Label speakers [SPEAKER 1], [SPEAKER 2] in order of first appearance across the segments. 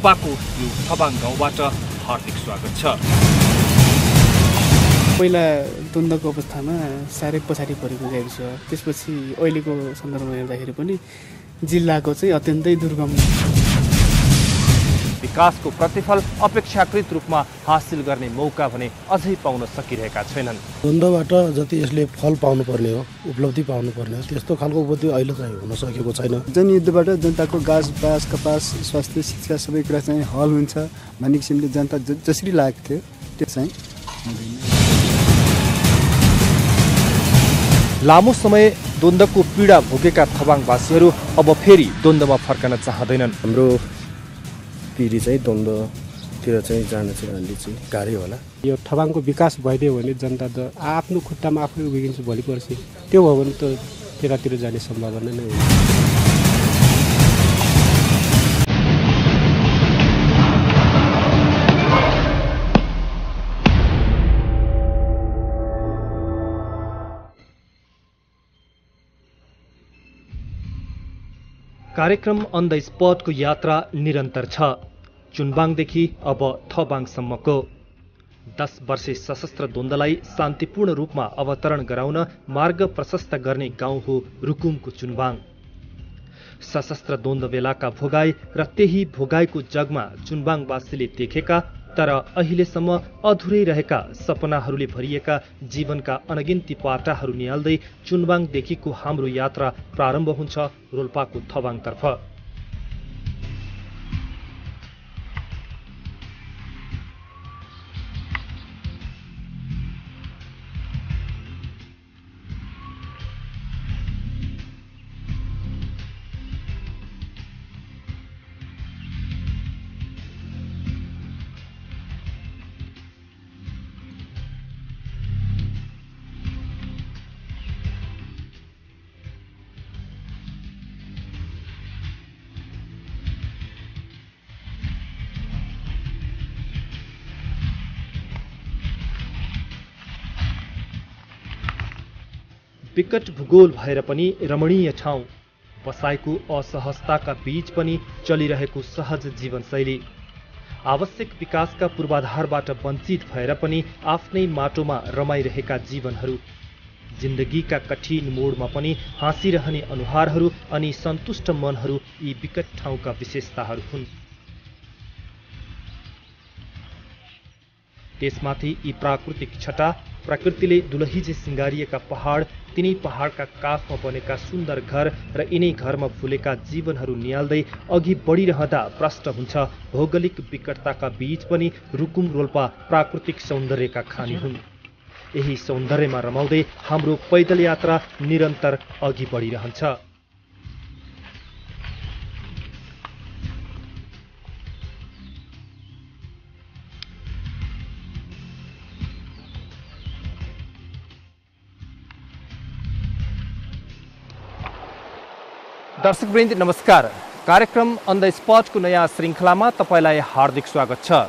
[SPEAKER 1] रोल्पाको यो थबाङ गाउँबाट हार्दिक स्वागत छ।
[SPEAKER 2] पहिला द्वन्द्वको अवस्थामा साह्रै पछाडि परेको गाविस छ। त्यसपछि अहिलेको सन्दर्भमा हेर्दाखेरि पनि जिल्लाको चाहिँ अत्यन्तै दुर्गम।
[SPEAKER 1] विकासको प्रतिफल अपेक्षाकृत रूपमा हासिल गर्ने मौका भने अझै पाउन सकिरहेका छैनन्।
[SPEAKER 3] द्वन्द्वबाट जति यसले फल पाउनुपर्ने हो, उपलब्धि पाउनुपर्ने हो, त्यस्तो खालको उपलब्धि अहिले चाहिँ हुन सकेको छैन।
[SPEAKER 4] जनयुद्धबाट जनताको गाँस बास कपास स्वास्थ्य शिक्षा सबै कुरा चाहिँ हल हुन्छ भन्ने किसिमले जनता जसरी लागेको थियो त्यो चाहिँ
[SPEAKER 1] लामो समय द्वन्द्वको पीडा भोगेका थबाङवासीहरू अब फेरि द्वन्द्वमा फर्कन चाहँदैनन्।
[SPEAKER 3] हाम्रो पिँढी चाहिँ द्वन्द्वतिर चाहिँ जान चाहिँ अलि चाहिँ गाह्रै होला।
[SPEAKER 5] यो थबाङको विकास भइदियो भने जनता त आफ्नो खुट्टामा आफै उभिन्छ भोलि पर्सि। त्यो भयो भने त त्यतातिर जाने सम्भावना नै हुन्छ।
[SPEAKER 1] कार्यक्रम अन द स्पटको यात्रा निरन्तर छ। चुनबाङदेखि अब थबाङसम्मको 10 वर्षे सशस्त्र द्वन्द्वलाई शान्तिपूर्ण रूपमा अवतरण गराउन मार्ग प्रशस्त गर्ने गाउँ हो रुकुमको चुनबाङ। सशस्त्र द्वन्द्व बेलाका भोगाई र त्यही भोगाईको जगमा चुनबाङवासीले देखेका तर अहिलेसम्म अधुरै रहेका सपनाहरूले भरिएका जीवनका अनगिन्ती पाटाहरू निहाल्दै चुनबाङदेखिको हाम्रो यात्रा प्रारम्भ हुन्छ रोल्पाको थबाङतर्फ। विकट भूगोल भएर पनि रमणीय ठाउँ, बसाइको असहजताका बीच पनि चलिरहेको सहज जीवनशैली, आवश्यक विकासका पूर्वाधारबाट वञ्चित भएर पनि आफ्नै माटोमा रमाइरहेका जीवनहरू, जिन्दगीका कठिन मोडमा पनि हाँसिरहने अनुहारहरू अनि सन्तुष्ट मनहरू यी विकट ठाउँका विशेषताहरू हुन्। त्यसमाथि यी प्राकृतिक छटा, प्रकृतिले दुलहिजे सिँगारिएका पहाड, तिनै पहाडका काखमा बनेका सुन्दर घर र यिनै घरमा फुलेका जीवनहरू निहाल्दै अघि बढिरहँदा प्रष्ट हुन्छ भौगोलिक विकटताका बीच पनि रुकुम रोल्पा प्राकृतिक सौन्दर्यका खानी हुन्। यही सौन्दर्यमा रमाउँदै हाम्रो पैदल यात्रा निरन्तर अघि बढिरहन्छ। दर्शकवृन्द नमस्कार। कार्यक्रम अन द स्पटको नयाँ श्रृङ्खलामा तपाईँलाई हार्दिक स्वागत छ।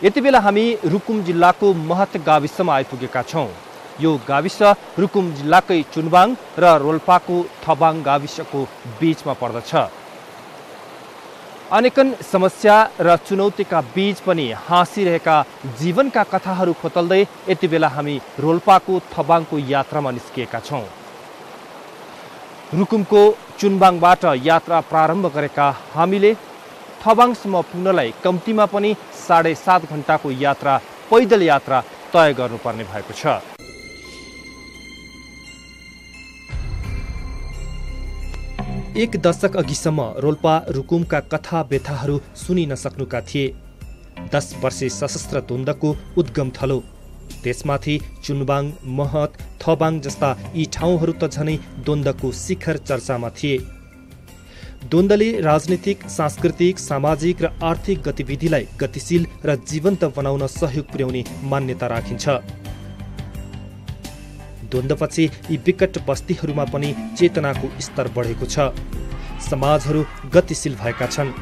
[SPEAKER 1] यति बेला हामी रुकुम जिल्लाको महत गाविसमा आइपुगेका छौँ। यो गाविस रुकुम जिल्लाकै चुनबाङ र रोल्पाको थबाङ गाविसको बीचमा पर्दछ। अनेकन समस्या र चुनौतीका बीच पनि हाँसिरहेका जीवनका कथाहरू खोतल्दै यति बेला हामी रोल्पाको थबाङको यात्रामा निस्किएका छौँ। रुकुमको चुनबाङबाट यात्रा प्रारम्भ गरेका हामीले थबाङसम्म पुग्नलाई कम्तीमा पनि 7.5 घण्टाको यात्रा पैदल यात्रा तय गर्नुपर्ने भएको छ। एक दशक अघिसम्म रोल्पा रुकुमका कथा व्यथाहरू सुनि नसक्नुका थिए। 10 वर्षे सशस्त्र द्वन्द्वको उद्गम थलो, त्यसमाथि चुनबाङ, महत, थबाङ जस्ता यी ठाउँहरू त झनै द्वन्द्वको शिखर चर्चामा थिए। द्वन्द्वले राजनीतिक, सांस्कृतिक, सामाजिक र आर्थिक गतिविधिलाई गतिशील र जीवन्त बनाउन सहयोग पुर्याउने मान्यता राखिन्छ। द्वन्द्वपछि यी विकट बस्तीहरूमा पनि चेतनाको स्तर बढेको छ। समाजहरू गतिशील भएका छन्।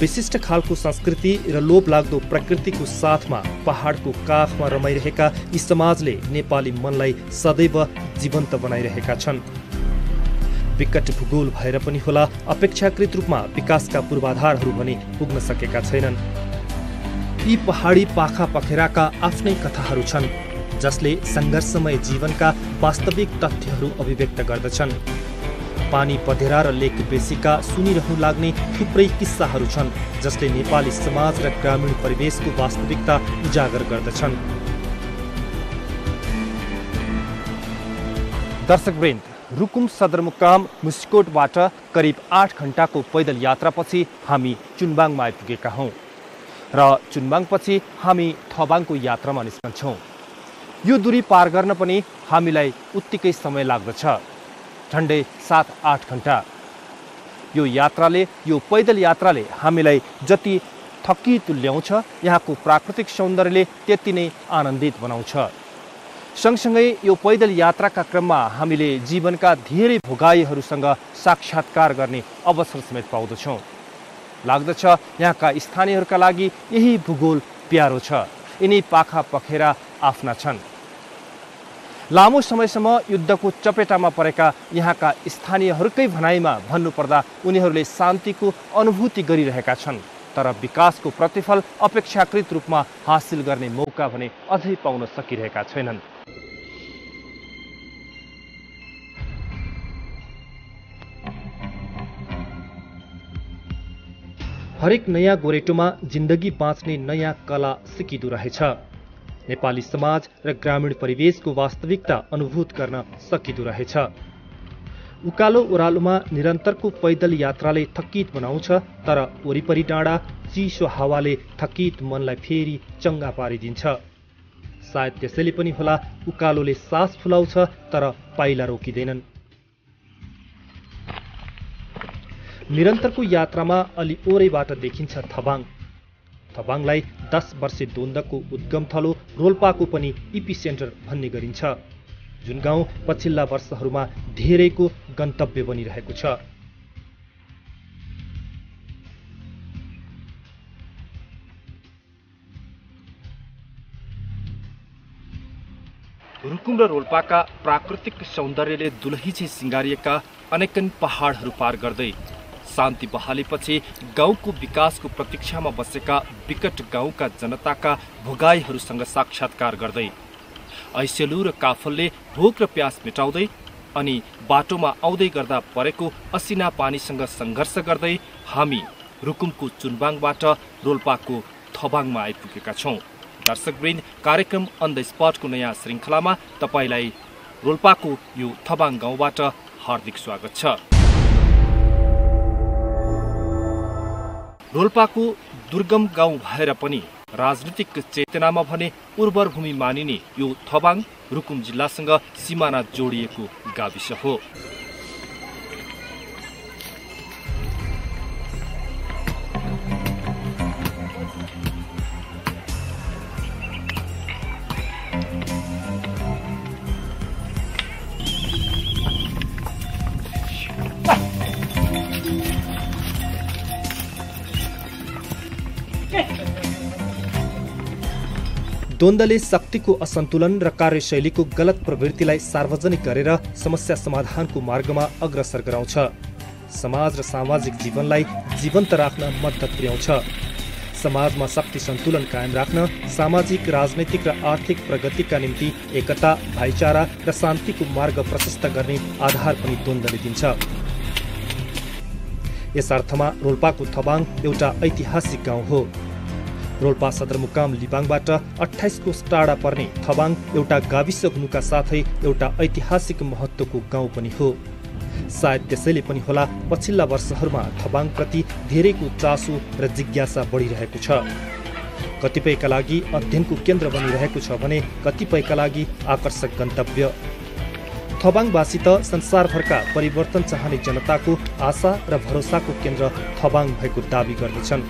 [SPEAKER 1] विशिष्ट खालको संस्कृति र लोभलाग्दो प्रकृतिको साथमा पहाडको काखमा रमाइरहेका यी समाजले नेपाली मनलाई सदैव जीवन्त बनाइरहेका छन्। विकट भूगोल भएर पनि होला अपेक्षाकृत रूपमा विकासका पूर्वाधारहरू भने पुग्न सकेका छैनन्। यी पहाडी पाखा पखेराका आफ्नै कथाहरू छन् जसले सङ्घर्षमय जीवनका वास्तविक तथ्यहरू अभिव्यक्त गर्दछन्। पानी पधेरा र लेक बेसीका सुनिरहनु लाग्ने थुप्रै किस्साहरू छन् जसले नेपाली समाज र ग्रामीण परिवेशको वास्तविकता उजागर गर्दछन्। दर्शकवृन्द, रुकुम सदरमुकाम मुसिकोटबाट करिब 8 घण्टाको पैदल यात्रापछि हामी चुन्बाङमा आइपुगेका हौँ र चुन्बाङपछि हामी थबाङको यात्रामा निस्कन्छौँ। यो दूरी पार गर्न पनि हामीलाई उत्तिकै समय लाग्दछ, झन्डै 7-8 घण्टा। यो पैदल यात्राले हामीलाई जति थकी तुल्याउँछ, यहाँको प्राकृतिक सौन्दर्यले त्यति नै आनन्दित बनाउँछ। सँगसँगै यो पैदल यात्राका क्रममा हामीले जीवनका धेरै भोगाईहरूसँग साक्षात्कार गर्ने अवसर समेत पाउँदछौँ। लाग्दछ यहाँका स्थानीयहरूका लागि यही भूगोल प्यारो छ, यिनी पाखा पखेरा आफ्ना छन्। लामो समयसम्म युद्धको चपेटामा परेका यहाँका स्थानीयहरूकै भनाइमा भन्नुपर्दा उनीहरूले शान्तिको अनुभूति गरिरहेका छन्, तर विकासको प्रतिफल अपेक्षाकृत रूपमा हासिल गर्ने मौका भने अझै पाउन सकिरहेका छैनन्। हरेक नयाँ गोरेटोमा जिन्दगी बाँच्ने नयाँ कला सिकिँदो रहेछ। नेपाली समाज र ग्रामीण परिवेशको वास्तविकता अनुभूत गर्न सकिँदो रहेछ। उकालो ओह्रालोमा निरन्तरको पैदल यात्राले थकित बनाउँछ, तर वरिपरि डाँडा चिसो हावाले थकित मनलाई फेरि चङ्गा पारिदिन्छ। सायद त्यसैले पनि होला उकालोले सास फुलाउँछ तर पाइला रोकिँदैनन्। निरन्तरको यात्रामा अलि ओरैबाट देखिन्छ थबाङ। थबाङलाई 10 वर्षे द्वन्द्वको उद्गम थलो, रोल्पाको पनि इपिसेन्टर भन्ने गरिन्छ, जुन गाउँ पछिल्ला वर्षहरूमा धेरैको गन्तव्य बनिरहेको छ। रुकुम र रोल्पाका प्राकृतिक सौन्दर्यले दुलहीझै सिंगारिएका अनेकन पहाडहरू पार गर्दै शान्ति बहालीपछि गाउँको विकासको प्रतीक्षामा बसेका विकट गाउँका जनताका भोगाईहरूसँग साक्षात्कार गर्दै ऐसेलु र काफलले भोक र प्यास मेटाउँदै अनि बाटोमा आउँदै गर्दा परेको असिना पानीसँग सङ्घर्ष गर्दै हामी रुकुमको चुन्बाङबाट रोल्पाको थबाङमा आइपुगेका छौँ। दर्शकवृन्द, कार्यक्रम अन द स्पटको नयाँ श्रृङ्खलामा तपाईलाई रोल्पाको यो थबाङ गाउँबाट हार्दिक स्वागत छ। रोल्पाको दुर्गम गाउँ भएर पनि राजनीतिक चेतनामा भने उर्वर भूमि मानिने यो थबाङ रुकुम जिल्लासँग सिमाना जोडिएको गाविस हो। द्वन्द्वले शक्तिको असन्तुलन र कार्यशैलीको गलत प्रवृत्तिलाई सार्वजनिक गरेर समस्या समाधानको मार्गमा अग्रसर गराउँछ। समाज र सामाजिक जीवनलाई जीवन्त राख्न मद्दत पुर्याउँछ। समाजमा शक्ति सन्तुलन कायम राख्न सामाजिक, राजनैतिक र आर्थिक प्रगतिका निम्ति एकता, भाइचारा र शान्तिको मार्ग प्रशस्त गर्ने आधार पनि द्वन्द्वले दिन्छ। यस अर्थमा रोल्पाको थबाङ एउटा ऐतिहासिक गाउँ हो। रोल्पा सदरमुकाम लिबाङबाट 28 कोस टाढा पर्ने थबाङ एउटा गाविस हुनुका साथै एउटा ऐतिहासिक महत्त्वको गाउँ पनि हो। सायद त्यसैले पनि होला पछिल्ला वर्षहरूमा थबाङप्रति धेरैको चासो र जिज्ञासा बढिरहेको छ। कतिपयका लागि अध्ययनको केन्द्र बनिरहेको छ भने कतिपयका लागि आकर्षक गन्तव्य। थबाङवासी त संसारभरका परिवर्तन चाहने जनताको आशा र भरोसाको केन्द्र थबाङ भएको दावी गर्दछन्।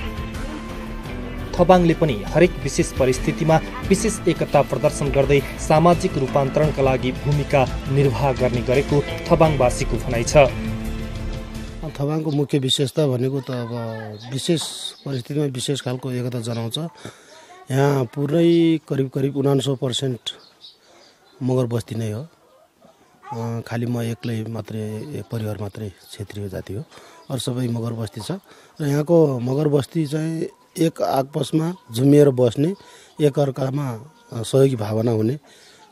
[SPEAKER 1] थबाङले पनि हरेक विशेष परिस्थितिमा विशेष एकता प्रदर्शन गर्दै सामाजिक रूपान्तरणका लागि भूमिका निर्वाह गर्ने गरेको थबाङवासीको भनाइ छ।
[SPEAKER 3] थबाङको मुख्य विशेषता भनेको त अब विशेष परिस्थितिमा विशेष खालको एकता जनाउँछ। यहाँ पुरै करिब 99% मगर बस्ती नै हो। खालि म एक्लै मात्रै परिवार मात्रै क्षेत्रीय जाति हो, अरू सबै मगर बस्ती छ। र यहाँको मगर बस्ती चाहिँ एक आपसमा झुमिएर बस्ने, एकअर्कामा सहयोगी भावना हुने,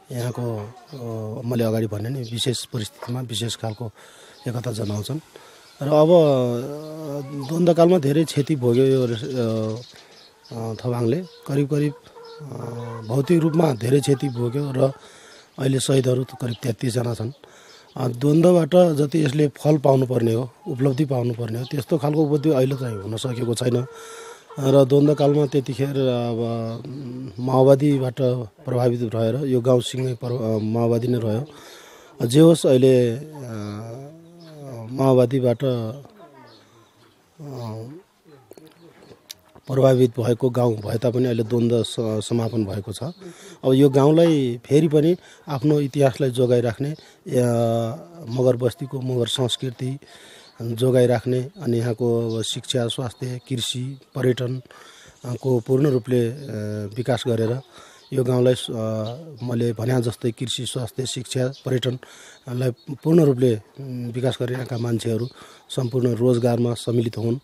[SPEAKER 3] यहाँको मैले अगाडि भने नि विशेष परिस्थितिमा विशेष खालको एकता जनाउँछन्। र अब द्वन्द्वकालमा धेरै क्षति भोग्यो यो थबाङले। करिब भौतिक रूपमा धेरै क्षति भोग्यो र अहिले शहीदहरू करिब 33 जना छन्। द्वन्द्वबाट जति यसले फल पाउनुपर्ने हो, उपलब्धि पाउनुपर्ने हो, त्यस्तो खालको उपलब्धि अहिले चाहिँ हुन सकेको छैन। र द्वन्द्वकालमा त्यतिखेर अब माओवादीबाट प्रभावित भएर यो गाउँसँगै माओवादी नै रह्यो। जे होस् अहिले माओवादीबाट प्रभावित भएको गाउँ भए तापनि अहिले द्वन्द्व समापन भएको छ। अब यो गाउँलाई फेरि पनि आफ्नो इतिहासलाई जोगाइराख्ने, मगर बस्तीको मगर संस्कृति जोगाइराख्ने, अनि यहाँको शिक्षा, स्वास्थ्य, कृषि, पर्यटनको पूर्ण रूपले विकास गरेर यो गाउँलाई मैले भने जस्तै कृषि, स्वास्थ्य, शिक्षा, पर्यटनलाई पूर्ण रूपले विकास गरिरहेका मान्छेहरू सम्पूर्ण रोजगारमा सम्मिलित हुन्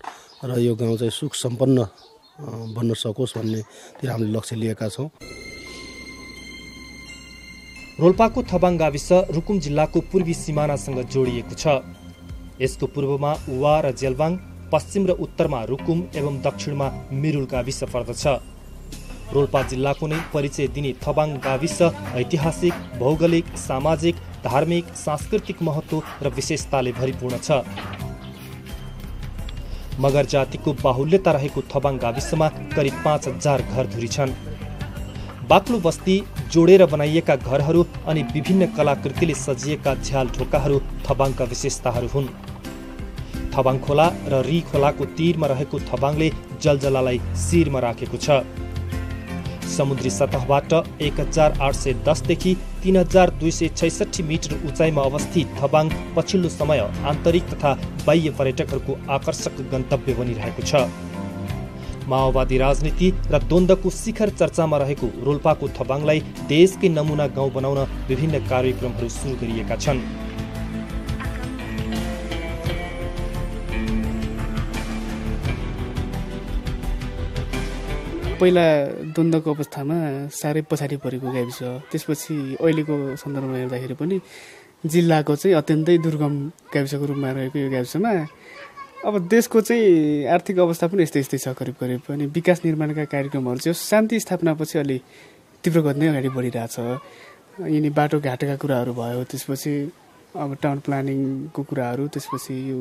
[SPEAKER 3] र यो गाउँ चाहिँ सुख सम्पन्न बन्न सकोस् भन्नेतिर हामीले लक्ष्य लिएका छौँ।
[SPEAKER 1] रोल्पाको थबाङ गाविस रुकुम जिल्लाको पूर्वी सिमानासँग जोडिएको छ। यसको पूर्वमा उवा र जेलबाङ, पश्चिम र उत्तरमा रुकुम एवं दक्षिणमा मिरुल गाविस पर्दछ। रोल्पा जिल्लाको नै परिचय दिने थबाङ गाविस ऐतिहासिक, भौगोलिक, सामाजिक, धार्मिक, सांस्कृतिक महत्त्व र विशेषताले भरिपूर्ण छ। मगर जातिको बाहुल्यता रहेको थबाङ गाविसमा करिब 5000 घरधुरी छन्। बाक्लो बस्ती, जोडेर बनाइएका घरहरू अनि विभिन्न कलाकृतिले सजिएका झ्याल ढोकाहरू थबाङका विशेषताहरू हुन्। थबाङ खोला र री खोलाको तीरमा रहेको थबाङले जलजलालाई शिरमा राखेको छ। समुद्री सतहबाट 1810 देखि 3266 मिटर उचाइमा अवस्थित थबाङ पछिल्लो समय आन्तरिक तथा बाह्य पर्यटकहरूको आकर्षक गन्तव्य बनिरहेको छ। माओवादी राजनीति र द्वन्द्वको शिखर चर्चामा रहेको रोल्पाको थबाङलाई देशकै नमुना गाउँ बनाउन विभिन्न कार्यक्रमहरू सुरु गरिएका छन्।
[SPEAKER 2] पहिला द्वन्द्वको अवस्थामा साह्रै पछाडि परेको गाविस, त्यसपछि अहिलेको सन्दर्भमा हेर्दाखेरि पनि जिल्लाको चाहिँ अत्यन्तै दुर्गम गाविसको रूपमा रहेको यो गाविसमा अब देशको चाहिँ आर्थिक अवस्था पनि यस्तै छ करिब पनि विकास निर्माणका कार्यक्रमहरू चाहिँ शान्ति स्थापनापछि अलि तीव्र गतिमै अगाडि बढिरहेछ। यिनी बाटोघाटोका कुराहरू भयो, त्यसपछि अब टाउन प्लानिङको कुराहरू, त्यसपछि यो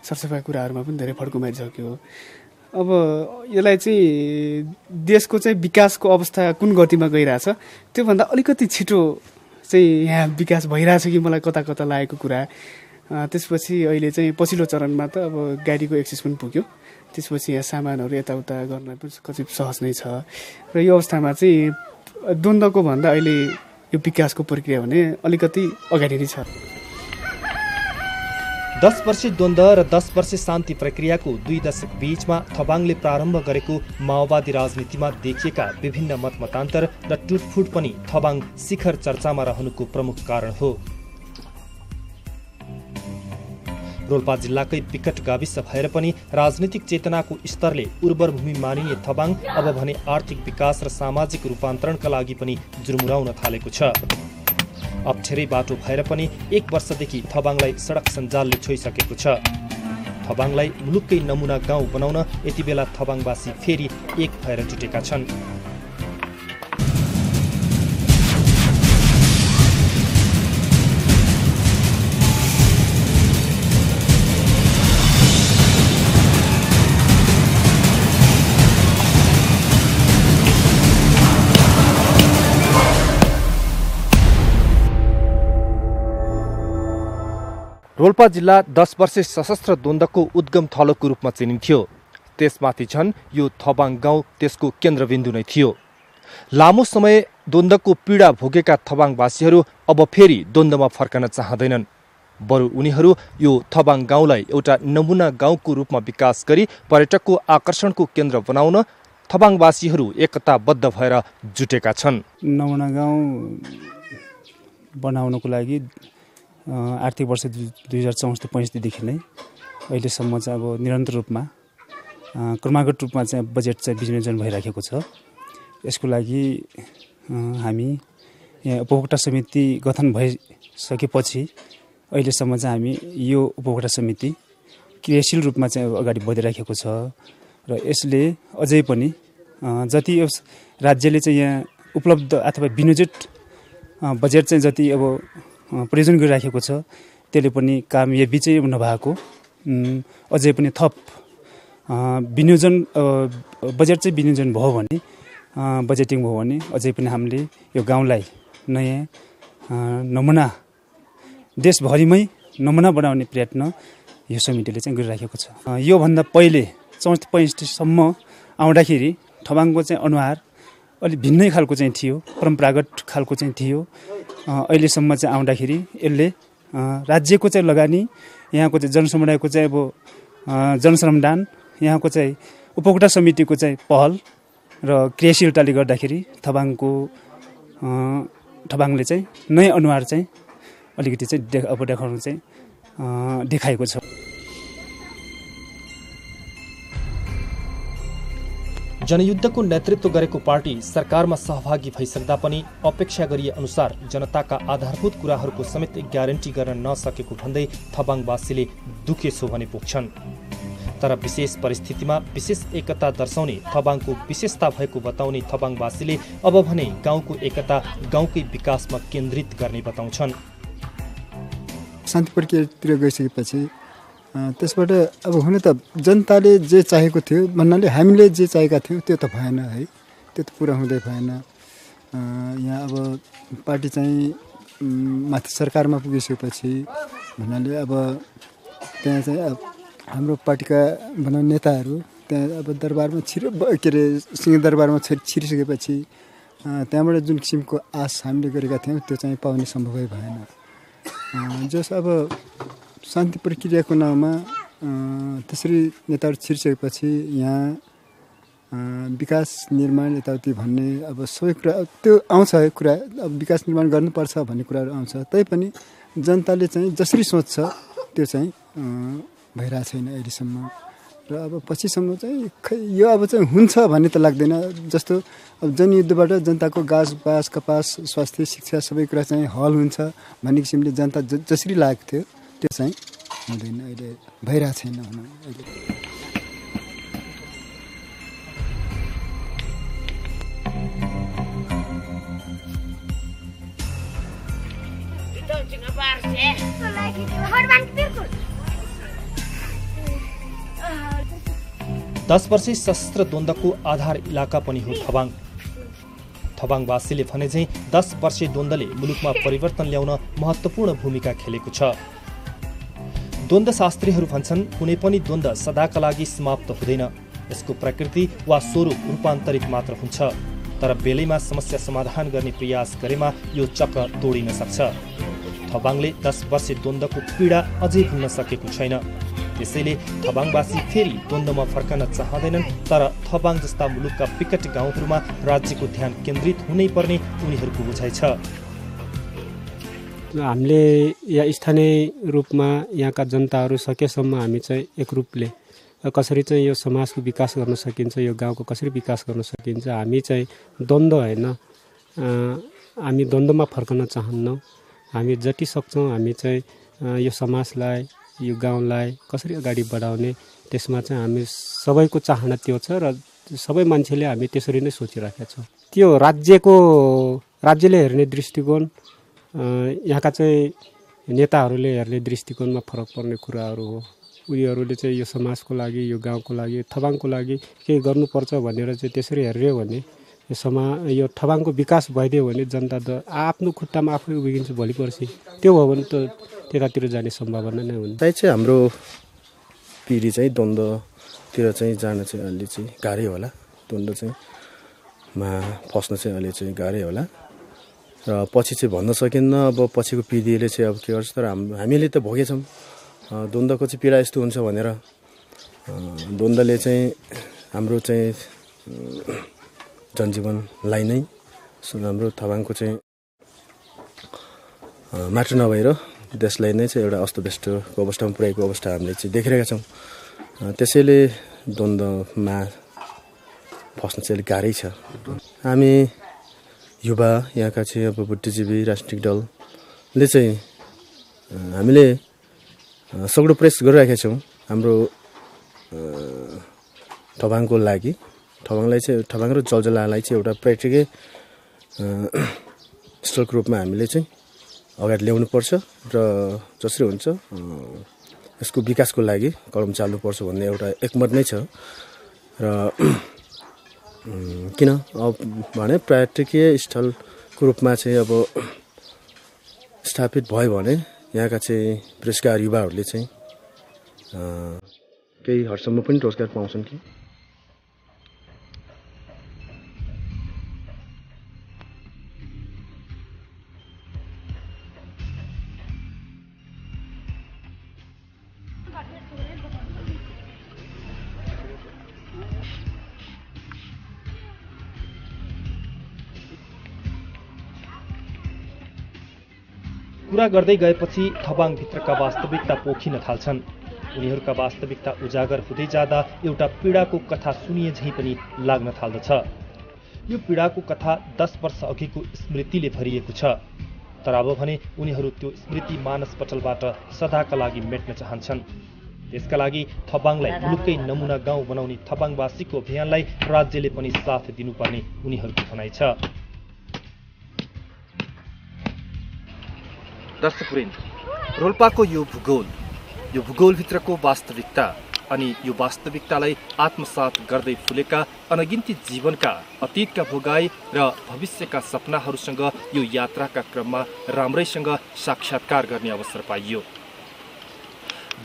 [SPEAKER 2] सरसफाइ कुराहरूमा पनि धेरै फड्को मारिसक्यो। अब यसलाई चाहिँ देशको चाहिँ विकासको अवस्था कुन गतिमा गइरहेछ त्योभन्दा अलिकति छिटो चाहिँ यहाँ विकास भइरहेछ कि मलाई कता कता लागेको कुरा। त्यसपछि अहिले चाहिँ पछिल्लो चरणमा त अब गाडीको एक्सेस पनि पुग्यो, त्यसपछि यहाँ सामानहरू यताउता गर्न पनि कतिपय सहज नै छ। र यो अवस्थामा चाहिँ द्वन्द्वको भन्दा अहिले यो विकासको प्रक्रिया भने अलिकति अगाडि नै छ।
[SPEAKER 1] 10 वर्षे द्वन्द्व र 10 वर्षे शान्ति प्रक्रियाको 2 दशक बीचमा थबाङले प्रारम्भ गरेको माओवादी राजनीतिमा देखिएका विभिन्न मतमतान्तर र टुटफुट पनि थबाङ शिखर चर्चामा रहनुको प्रमुख कारण हो। रोल्पा जिल्लाकै विकट गाविस भएर पनि राजनीतिक चेतनाको स्तरले उर्वर भूमि मानिने थबाङ अब भने आर्थिक विकास र सामाजिक रूपान्तरणका लागि पनि जुर्मुराउन थालेको छ। अप्ठ्यारै बाटो भएर पनि 1 वर्षदेखि थबाङलाई सडक सञ्जालले छोइसकेको छ। थबाङलाई मुलुककै नमुना गाउँ बनाउन यति बेला थबाङवासी फेरि एक भएर जुटेका छन्। रोल्पा जिल्ला 10 वर्षे सशस्त्र द्वन्द्वको उद्गम थलोको रूपमा चिनिन्थ्यो। त्यसमाथि झन् यो थबाङ गाउँ त्यसको केन्द्रबिन्दु नै थियो। लामो समय द्वन्द्वको पीडा भोगेका थबाङवासीहरू अब फेरि द्वन्द्वमा फर्कन चाहँदैनन्। बरु उनीहरू यो थबाङ गाउँलाई एउटा नमुना गाउँको रूपमा विकास गरी पर्यटकको आकर्षणको केन्द्र बनाउन थबाङवासीहरू एकताबद्ध भएर जुटेका छन्।
[SPEAKER 6] नमुना गाउँ बनाउनको लागि आर्थिक वर्ष 2064-65 देखि नै अहिलेसम्म चाहिँ अब निरन्तर रूपमा क्रमागत रूपमा चाहिँ बजेट चाहिँ विनियोजन भइराखेको छ। यसको लागि हामी यहाँ उपभोक्ता समिति गठन भइसकेपछि अहिलेसम्म चाहिँ हामी यो उपभोक्ता समिति क्रियाशील रूपमा चाहिँ अगाडि बढिराखेको छ र यसले अझै पनि जति राज्यले चाहिँ यहाँ उपलब्ध अथवा विनियोजित बजेट चाहिँ जति अब प्रयोजन गरिराखेको छ त्यसले पनि कामयाबी चाहिँ नभएको अझै पनि थप विनियोजन बजेट चाहिँ विनियोजन भयो भने बजेटिङ भयो भने अझै पनि हामीले यो गाउँलाई नयाँ नमुना देशभरिमै नमुना बनाउने प्रयत्न यो समितिले चाहिँ गरिराखेको छ। योभन्दा पहिले 64-65सम्म आउँदाखेरि थबाङको चाहिँ अनुहार अलिक भिन्नै खालको चाहिँ थियो, परम्परागत खालको चाहिँ थियो। अहिलेसम्म चाहिँ आउँदाखेरि यसले राज्यको चाहिँ लगानी, यहाँको चाहिँ जनसमुदायको चाहिँ अब जनश्रमदान, यहाँको चाहिँ उपभोक्ता समितिको चाहिँ पहल र क्रियाशीलताले गर्दाखेरि थबाङले चाहिँ नयाँ अनुहार चाहिँ अलिकति चाहिँ देखाउनु चाहिँ देखाएको छ।
[SPEAKER 1] जनयुद्धको नेतृत्व गरेको पार्टी सरकारमा सहभागी भइसक्दा पनि अपेक्षा गरिए अनुसार जनताका आधारभूत कुराहरूको समेत ग्यारेन्टी गर्न नसकेको भन्दै थबाङवासीले दुखेसो भने पुग्छन्। तर विशेष परिस्थितिमा विशेष एकता दर्शाउने थबाङको विशेषता भएको बताउने थबाङवासीले अब भने गाउँको एकता गाउँकै विकासमा केन्द्रित गर्ने बताउँछन्।
[SPEAKER 4] शान्ति प्रक्रियातिर गइसकेपछि त्यसबाट अब हुन त जनताले जे चाहेको थियो भन्नाले हामीले जे चाहेका थियौँ त्यो त भएन है, त्यो त पुरा हुँदै भएन। यहाँ अब पार्टी चाहिँ माथि सरकारमा पुगिसकेपछि भन्नाले अब त्यहाँ चाहिँ अब हाम्रो पार्टीका भनौँ नेताहरू त्यहाँ अब दरबारमा सिंहदरबारमा छिरिसकेपछि त्यहाँबाट जुन किसिमको आश हामीले गरेका थियौँ त्यो चाहिँ पाउने सम्भवै भएन। जस अब शान्ति प्रक्रियाको नाउँमा त्यसरी नेताहरू छिरिसकेपछि यहाँ विकास निर्माण यताउति भन्ने अब सबै कुरा त्यो आउँछ कुरा, अब विकास निर्माण गर्नुपर्छ भन्ने कुराहरू आउँछ। तैपनि जनताले चाहिँ जसरी सोच्छ त्यो चाहिँ भइरहेको छैन अहिलेसम्म र अब पछिसम्म चाहिँ यो अब चाहिँ हुन्छ भन्ने त लाग्दैन। जस्तो अब जनयुद्धबाट जनताको गाँस बास कपास स्वास्थ्य शिक्षा सबै कुरा चाहिँ हल हुन्छ भन्ने किसिमले जनता जसरी लागेको थियो त्यो चाहिँ हुँदैन, अहिले भइरहेको छैन भनौँ अहिले।
[SPEAKER 1] दस वर्षे सशस्त्र द्वन्द्वको आधार इलाका पनि हो थबाङ। थबाङवासीले भने चाहिँ 10 वर्षे द्वन्द्वले मुलुकमा परिवर्तन ल्याउन महत्त्वपूर्ण भूमिका खेलेको छ। द्वन्द्वशास्त्रीहरू भन्छन् कुनै पनि द्वन्द्व सदाका लागि समाप्त हुँदैन, यसको प्रकृति वा स्वरूप रूपान्तरित मात्र हुन्छ। तर बेलैमा समस्या समाधान गर्ने प्रयास गरेमा यो चक्र तोडिन सक्छ। थबाङले 10 वर्षे द्वन्द्वको पीडा अझै भुल्न सकेको छैन। त्यसैले थबाङवासी फेरि द्वन्द्वमा फर्कन चाहँदैनन्। तर थबाङ जस्ता मुलुकका विकट गाउँहरूमा राज्यको ध्यान केन्द्रित हुनै पर्ने उनीहरूको बुझाइ छ।
[SPEAKER 5] हामीले यहाँ स्थानीय रूपमा यहाँका जनताहरू सकेसम्म हामी चाहिँ एक रूपले कसरी चाहिँ यो समाजको विकास गर्न सकिन्छ, यो गाउँको कसरी विकास गर्न सकिन्छ, हामी चाहिँ द्वन्द्व होइन, हामी द्वन्द्वमा फर्कन चाहन्नौँ। हामी जति सक्छौँ हामी चाहिँ यो समाजलाई यो गाउँलाई कसरी अगाडि बढाउने त्यसमा चाहिँ हामी सबैको चाहना त्यो छ र सबै मान्छेले हामी त्यसरी नै सोचिराखेका छौँ। त्यो राज्यले हेर्ने दृष्टिकोण, यहाँका चाहिँ नेताहरूले हेर्ने दृष्टिकोणमा फरक पर्ने कुराहरू हो। उनीहरूले चाहिँ यो समाजको लागि, यो गाउँको लागि, थबाङको लागि केही गर्नुपर्छ भनेर चाहिँ त्यसरी हेर्यो भने यो थबाङको विकास भइदियो भने जनता त आफ्नो खुट्टामा आफै उभिन्छ भोलि पर्सि। त्यो भयो भने त त्यतातिर जाने सम्भावना नै हुन्छ।
[SPEAKER 3] चाहिँ हाम्रो पिँढी चाहिँ द्वन्द्वतिर चाहिँ जान चाहिँ अलि चाहिँ गाह्रै होला, द्वन्द्व चाहिँ मा फस्न चाहिँ अलि चाहिँ गाह्रै होला। र पछि चाहिँ भन्न सकिन्न अब पछिको पिँढीले चाहिँ अब के गर्छ। तर हामीले त भोगेछौँ द्वन्द्वको चाहिँ पीडा यस्तो हुन्छ भनेर। द्वन्द्वले चाहिँ हाम्रो चाहिँ जनजीवनलाई नै हाम्रो थबाङको चाहिँ मात्र नभएर देशलाई नै चाहिँ एउटा अस्तव्यस्तको अवस्थामा पुर्याएको अवस्था हामीले चाहिँ देखिरहेका छौँ। त्यसैले द्वन्द्वमा फस्न चाहिँ अलिक गाह्रै छ। हामी युवा यहाँका चाहिँ अब बुद्धिजीवी राजनीतिक दलले चाहिँ हामीले सगुडो प्रयास गरिरहेका छौँ हाम्रो थबाङको लागि। थबाङलाई चाहिँ थबाङ र जलजलालाई चाहिँ एउटा प्र्याक्टिकल स्थलको रूपमा हामीले चाहिँ अगाडि ल्याउनुपर्छ र जसरी हुन्छ यसको विकासको लागि कदम चाल्नुपर्छ भन्ने एउटा एकमत नै छ। र किन अब भने पर्यटकीय स्थलको रूपमा चाहिँ अब स्थापित भयो भने यहाँका चाहिँ बेरोजगार युवाहरूले चाहिँ केही हदसम्म पनि रोजगार पाउँछन् कि।
[SPEAKER 1] कुरा गर्दै गएपछि थबाङभित्रका वास्तविकता पोखिन थाल्छन्। उनीहरूका वास्तविकता उजागर हुँदै जाँदा एउटा पीडाको कथा सुनिए झैँ पनि लाग्न थाल्दछ। यो पीडाको कथा 10 वर्ष अघिको स्मृतिले भरिएको छ। तर अब भने उनीहरू त्यो स्मृति मानसपटलबाट सदाका लागि मेट्न चाहन्छन्। त्यसका लागि थबाङलाई मुलुकै नमुना गाउँ बनाउने थबाङवासीको अभियानलाई राज्यले पनि साथ दिनुपर्ने उनीहरूको भनाइ छ। दर्शकवृन्द, रोल्पाको यो भूगोलभित्रको वास्तविकता अनि यो वास्तविकतालाई आत्मसात गर्दै फुलेका अनगिन्ती जीवनका अतीतका भोगाई र भविष्यका सपनाहरूसँग यो यात्राका क्रममा राम्रैसँग साक्षात्कार गर्ने अवसर पाइयो।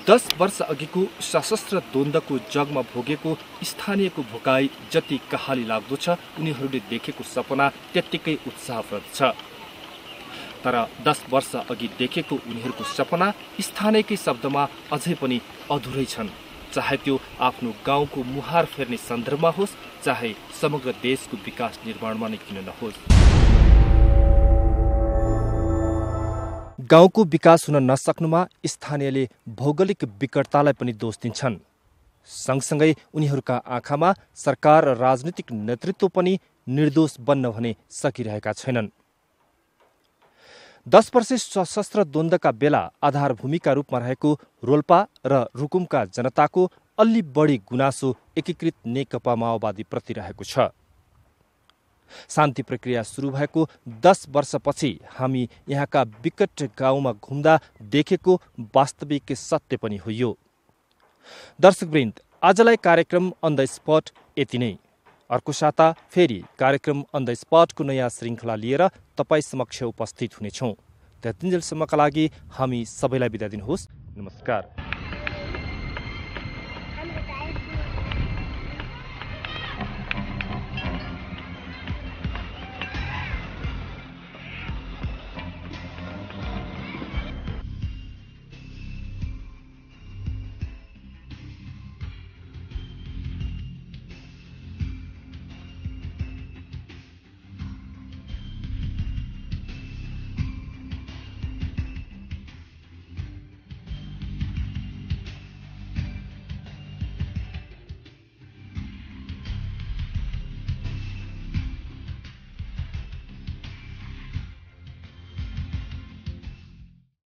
[SPEAKER 1] 10 वर्ष अघिको सशस्त्र द्वन्द्वको जगमा भोगेको स्थानीयको भोगाई जति कहाली लाग्दो छ, उनीहरूले देखेको सपना त्यत्तिकै उत्साहप्रद छ। तर 10 वर्ष अघि देखेको उनीहरूको सपना स्थानीयकै शब्दमा अझै पनि अधुरै छन्। चाहे त्यो आफ्नो गाउँको मुहार फेर्ने सन्दर्भमा होस्, चाहे समग्र देशको विकास निर्माणमा नै किन नहोस्। गाउँको विकास हुन नसक्नुमा स्थानीयले भौगोलिक विकटतालाई पनि दोष दिन्छन्। सँगसँगै उनीहरूका आँखामा सरकार र राजनीतिक नेतृत्व पनि निर्दोष बन्न भने सकिरहेका छैनन्। 10 वर्षे सशस्त्र द्वन्द्वका बेला आधारभूमिका रूपमा रहेको रोल्पा र रुकुमका जनताको अलि बढी गुनासो एकीकृत नेकपा माओवादीप्रति रहेको छ। शान्ति प्रक्रिया सुरु भएको 10 वर्षपछि हामी यहाँका विकट गाउँमा घुम्दा देखेको वास्तविक सत्य पनि हो यो। दर्शकवृन्द, आजलाई कार्यक्रम अन द स्पट यति नै। अर्को साता फेरि कार्यक्रम अन द स्पटको नयाँ श्रृङ्खला लिएर तपाईँ समक्ष उपस्थित हुनेछौँ। त्यतिन्जेलसम्मका लागि हामी सबैलाई बिदा दिनुहोस्। नमस्कार।